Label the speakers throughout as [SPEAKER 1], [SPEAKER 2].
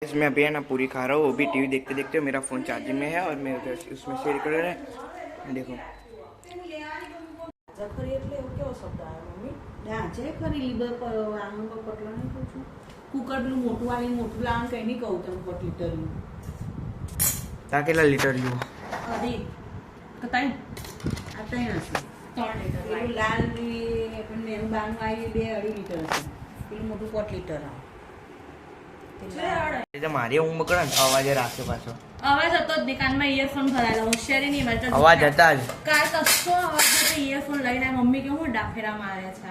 [SPEAKER 1] इसमें अभी है ना पूरी खा रहा हूँ, वो भी टीवी देखते देखते। मेरा फ़ोन चार्जिंग में है और मैं उधर उसमें शेयर कर रहा है। देखो કેટલા લીટર જેવું
[SPEAKER 2] લાલ બાનું આવી 2-2.5 લીટર હશે. પેલું મોટું 4 લીટર આવે.
[SPEAKER 1] મારી ઊંઘ બગડે ને અવાજે રાખે પાછો.
[SPEAKER 3] અવાજ હતો જ નહીં, કાનમાં ઇયરફોન ભરાયેલા, હોશિયારી નહીં મારતા.
[SPEAKER 1] અવાજ હતા જ.
[SPEAKER 3] કાલ કશો અવાજ હતો, ઇયરફોન લઈને મમ્મી કે હું ડાફેરા મારે છે.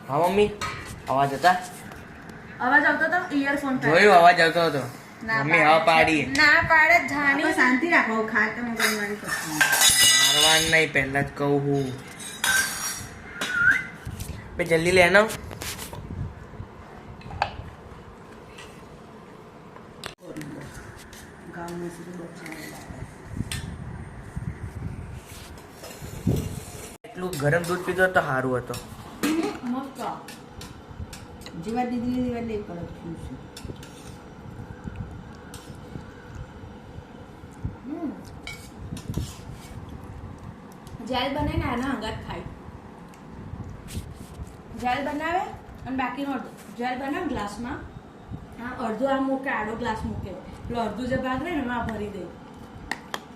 [SPEAKER 1] હા મમ્મી, અવાજ હતા.
[SPEAKER 3] અવાજ આવતો હતો, ઇયરફોન
[SPEAKER 1] જોયું અવાજ આવતો હતો. મમ્મી હા પાડી.
[SPEAKER 3] ના પાડે જાની.
[SPEAKER 2] શાંતિ રાખો, ખાતા મગજમારી કરતા
[SPEAKER 1] મારવાનું નહીં, પહેલા જ કહું હું. બે જલ્દી લેનો. એટલું ગરમ દૂધ પીધો તો સારું હતો.
[SPEAKER 2] જેવા દીદી જેવા લઈ પડે.
[SPEAKER 3] જેલ બનાવીને આના હંગાત ખાય. જેલ બનાવે અને બાકીનો જેલ બનાવે ગ્લાસમાં, અડધો આ મૂકે, આડો ગ્લાસ મૂકે, પેલો અડધું જે ભાગ રહે ને એમાં ભરી દે.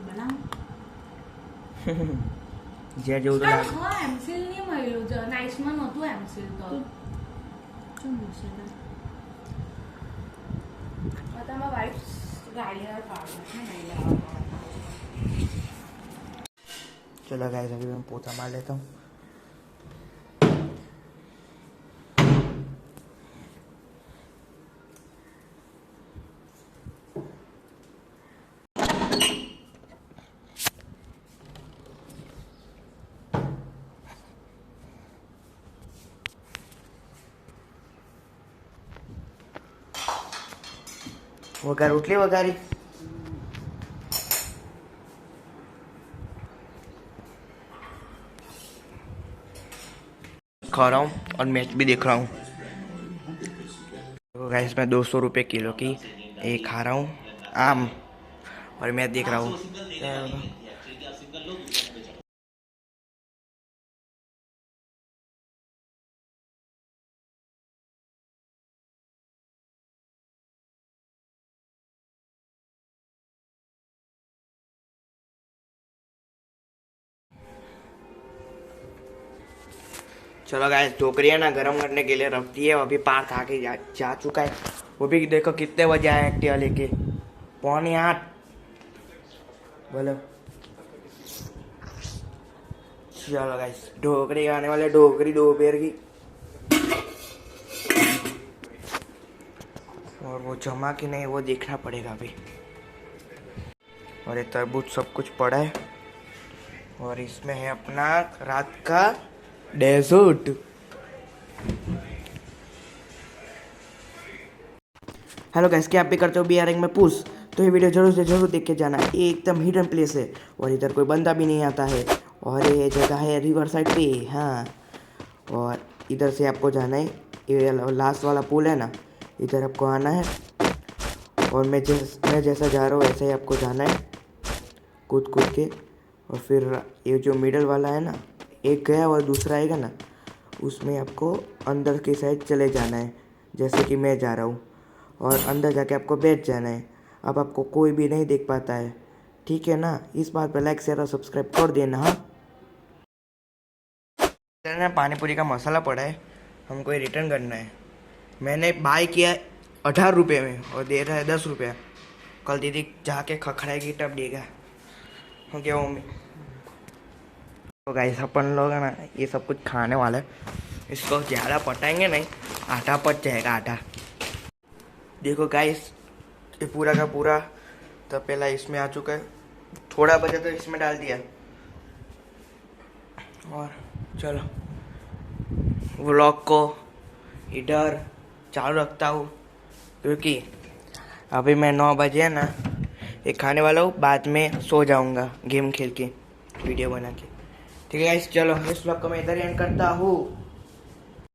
[SPEAKER 3] બનાવ
[SPEAKER 1] જે જેવું તો લાગે.
[SPEAKER 3] હા, એમસીલ નહીં મળ્યું, નાઇસમાં નહોતું એમસીલ તો. તમારા વાઇફ ગાડીના પાડો છે નહીં લેવા.
[SPEAKER 1] चलो गाइस अभी मैं पोता मार लेता हूँ. वगार उठली वगारी. खा रहा हूँ और मैच भी देख रहा हूँ. तो गाइस मैं 200 रुपये किलो की एक खा रहा हूँ आम और मैच देख रहा हूँ. चलो गाइस, टोकरी है ना गर्म करने के लिए रखती है. अभी पार्थ आके जा चुका है. वो भी देखो कितने बजे आया एक्टिवा लेके. 7:45. बोलो. चलो गाइस, ढोकरी आने वाले, ढोकरी दोपहर की. और वो जमा कि नहीं वो देखना पड़ेगा अभी. और ये तरबूज सब कुछ पड़ा है. और इसमें है अपना रात का डेजर्ट. हेलो गाइस, क्या आप भी करते हो बीआरएंग में पुश? तो ये वीडियो जरूर से जरूर देख के जाना. ये एकदम हिडन प्लेस है और इधर कोई बंदा भी नहीं आता है. और ये जगह है रिवर साइड पे. हाँ, और इधर से आपको जाना है. ये लास्ट वाला पुल है ना, इधर आपको आना है. और मैं जैसा जा रहा हूँ ऐसे ही आपको जाना है, कूद कूद के. और फिर ये जो मिडल वाला है ना, एक गया और दूसरा आएगा ना, उसमें आपको अंदर की साइड चले जाना है, जैसे कि मैं जा रहा हूँ. और अंदर जाके आपको बैठ जाना है. अब आपको कोई भी नहीं देख पाता है, ठीक है ना. इस बात पर लाइक शेयर और सब्सक्राइब कर देना. हाँ, पानी पूरी का मसाला पड़ा है, हमको ये रिटर्न करना है. मैंने बाय किया 18 रुपये में और दे रहा है 10 रुपया. कल दीदी जाके खखड़ाएगी तब देगा. हम क्या मम्मी. तो गाइस अपन लोग है ना ये सब कुछ खाने वाला है. इसको ज़्यादा पटाएंगे नहीं, आटा पच जाएगा आटा. देखो गाइस, ये पूरा का पूरा तो पहला इसमें आ चुका है. थोड़ा बचा तो इसमें डाल दिया. और चलो व्लॉग को इधर चालू रखता हूँ, क्योंकि अभी मैं 9 बजे है ना ये खाने वाला हूँ. बाद में सो जाऊँगा गेम खेल के, वीडियो बना के. ठीक है गाइस, चलो इस व्लॉग को मैं इधर एंड करता हूँ.